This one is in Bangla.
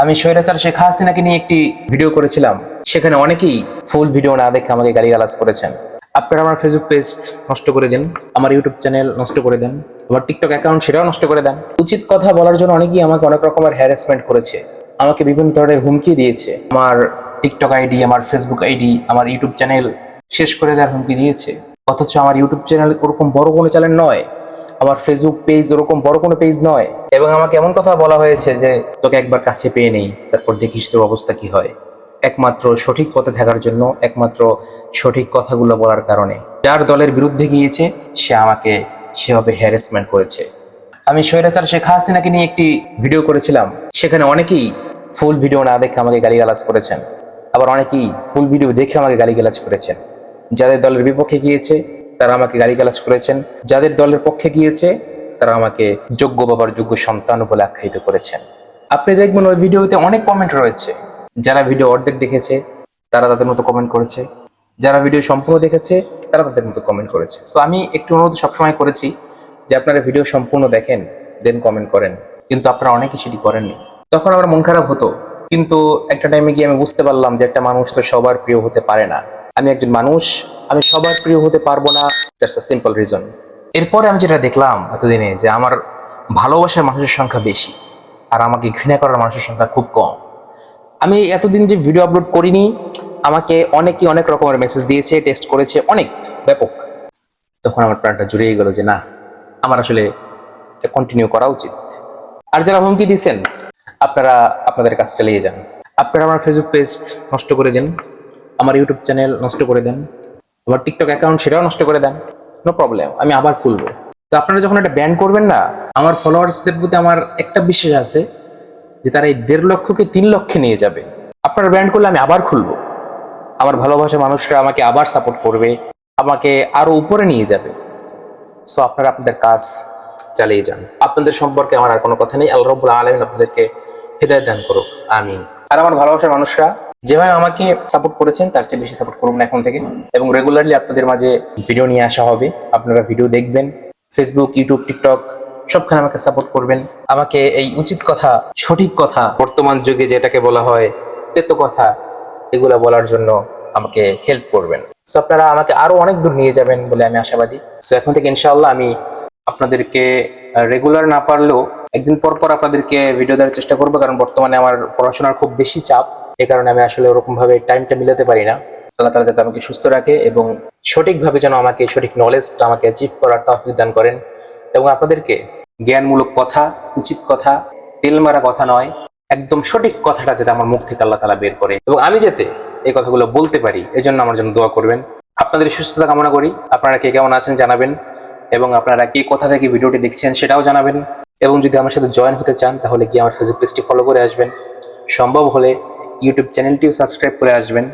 আমি স্বৈরাচার শেখ হাসিনাকে নিয়ে একটি ভিডিও করেছিলাম, সেখানে অনেকেই ফুল ভিডিও না দেখে আমাকে গালিগালাজ করেছেন। আপনারা আমার ফেসবুক পেজ নষ্ট করে দেন, আমার ইউটিউব চ্যানেল নষ্ট করে দেন, আমার টিকটক অ্যাকাউন্ট সেটাও নষ্ট করে দেন। উচিত কথা বলার জন্য অনেকেই আমাকে অনেক রকমের হ্যারাসমেন্ট করেছে, আমাকে বিভিন্ন ধরনের হুমকি দিয়েছে। আমার টিকটক আইডি, আমার ফেসবুক আইডি, আমার ইউটিউব চ্যানেল শেষ করে দেওয়ার হুমকি দিয়েছে। অথচ আমার ইউটিউব চ্যানেল ওরকম বড় কোনো চ্যানেল নয়, আমার ফেসবুক পেজ ওরকম বড় কোনো পেজ নয়। এবং আমাকে এমন কথা বলা হয়েছে যে তোকে একবার কাছে পেয়ে নেই, তারপর দেখিস তোর অবস্থা কি হয়। একমাত্র সঠিক পথে থাকার জন্য, একমাত্র সঠিক কথাগুলো বলার কারণে যার দলের বিরুদ্ধে গিয়েছে সে আমাকে সেভাবে হ্যারাসমেন্ট করেছে। আমি স্বৈরাচার শেখ হাসিনাকে নিয়ে একটি ভিডিও করেছিলাম, সেখানে অনেকেই ফুল ভিডিও না দেখে আমাকে গালিগালাজ করেছেন, আবার অনেকেই ফুল ভিডিও দেখে আমাকে গালিগালাজ করেছেন। যাদের দলের বিপক্ষে গিয়েছে তারা আমাকে গালিগালাজ করেছেন, যাদের দলের পক্ষে গিয়েছে তারা আমাকে যোগ্য বাবার যোগ্য সন্তান বলে আখ্যায়িত করেছেন। আপনি দেখবেন ওই ভিডিওতে অনেক কমেন্ট রয়েছে। যারা ভিডিও অর্ধেক দেখেছে তারা তাদের মতো কমেন্ট করেছে, যারা ভিডিও সম্পূর্ণ দেখেছে তারা তাদের মতো কমেন্ট করেছে। সো আমি একটু অনুরোধ সবসময় করেছি যে আপনারা ভিডিও সম্পূর্ণ দেখেন, দেন কমেন্ট করেন, কিন্তু আপনারা অনেকেই সেটি করেননি। তখন আমার মন খারাপ হতো, কিন্তু একটা টাইমে গিয়ে আমি বুঝতে পারলাম যে একটা মানুষ তো সবার প্রিয় হতে পারে না। আমি একজন মানুষ, আমি সবার প্রিয় হতে পারবো না, দ্যাটস আ সিম্পল রিজন। এরপরে আমি যেটা দেখলাম এতদিনে, যে আমার ভালোবাসার মানুষের সংখ্যা বেশি আর আমাকে ঘৃণা করার মানুষের সংখ্যা খুব কম। আমি এতদিন যে ভিডিও আপলোড করিনি, আমাকে অনেকেই অনেক রকমের মেসেজ দিয়েছে, টেক্সট করেছে, অনেক ব্যাপক। তখন আমার প্রাণটা জুড়িয়ে গেল যে না, আমার আসলে কন্টিনিউ করা উচিত। আর যারা হুমকি দিচ্ছেন আপনারা আপনাদের কাজ চালিয়ে যান। আপনারা আমার ফেসবুক পেজ নষ্ট করে দেন, আমার ইউটিউব চ্যানেল নষ্ট করে দেন, আমার টিকটক অ্যাকাউন্ট সেটাও নষ্ট করে দেন, নো প্রবলেম, আমি আবার খুলবো। তো আপনারা যখন এটা ব্যান করবেন না, আমার ফলোয়ার্সদের প্রতি আমার একটা বিশ্বাস আছে যে তারা এই 1.5 লক্ষকে 3 লক্ষে নিয়ে যাবে। আপনারা ব্যান করলে আমি আবার খুলবো, আমার ভালোবাসার মানুষরা আমাকে আবার সাপোর্ট করবে, আমাকে আরো উপরে নিয়ে যাবে। সো আপনারা আপনাদের কাজ চালিয়ে যান। আপনাদের সম্পর্কে আমার আর কোনো কথা নেই। আল্লাহ রাব্বুল আলামিন আপনাদেরকে হেদায়েত দান করুক, আমিন। আর আমার ভালোবাসার মানুষরা যেভাবে আমাকে সাপোর্ট করেছেন তার চেয়ে বেশি সাপোর্ট করুন এখন থেকে, এবং রেগুলারলি আপনাদের মাঝে ভিডিও নিয়ে আসা হবে। আপনারা ভিডিও দেখবেন, ফেসবুক, ইউটিউব, টিকটক সবখানে আমাকে সাপোর্ট করবেন। আমাকে এই উচিত কথা, সঠিক কথা, বর্তমান যুগে যেটাকে বলা হয় তেতো কথা, এগুলা বলার জন্য আমাকে হেল্প করবেন। সো আপনারা আমাকে আরো অনেক দূর নিয়ে যাবেন বলে আমি আশাবাদী। সো এখন থেকে ইনশাআল্লাহ আমি আপনাদেরকে রেগুলার না পারলেও একদিন পর পর আপনাদেরকে ভিডিও দেওয়ার চেষ্টা করবো, কারণ বর্তমানে আমার পড়াশোনার খুব বেশি চাপ, এ কারণে আমি আসলে ওরকম ভাবে টাইমটা মিলাতে পারি না। আল্লাহ তাআলা যাতে আমাকে সুস্থ রাখে এবং সঠিকভাবে যেন আমাকে সঠিক নলেজটা আমাকে অ্যাচিভ করার তৌফিক দান করেন, এবং আপনাদেরকে জ্ঞানমূলক কথা, উচিত কথা, তেল মারা কথা নয়, একদম সঠিক কথাটা যাতে আমার মুখ থেকে আল্লাহ তাআলা বের করে এবং আমি যাতে এই কথাগুলো বলতে পারি, এজন্য আমার জন্য দোয়া করবেন। আপনাদের সুস্থতা কামনা করি। আপনারা কে কেমন আছেন জানাবেন, এবং আপনারা কি কোথা থেকে ভিডিওটি দেখছেন সেটাও জানাবেন। এবং যদি আমার সাথে জয়েন হতে চান তাহলে গিয়ে আমার ফেসবুক পেজটি ফলো করে আসবেন, সম্ভব হলে ইউটিউব চ্যানেলটিও সাবস্ক্রাইব করে আসবেন।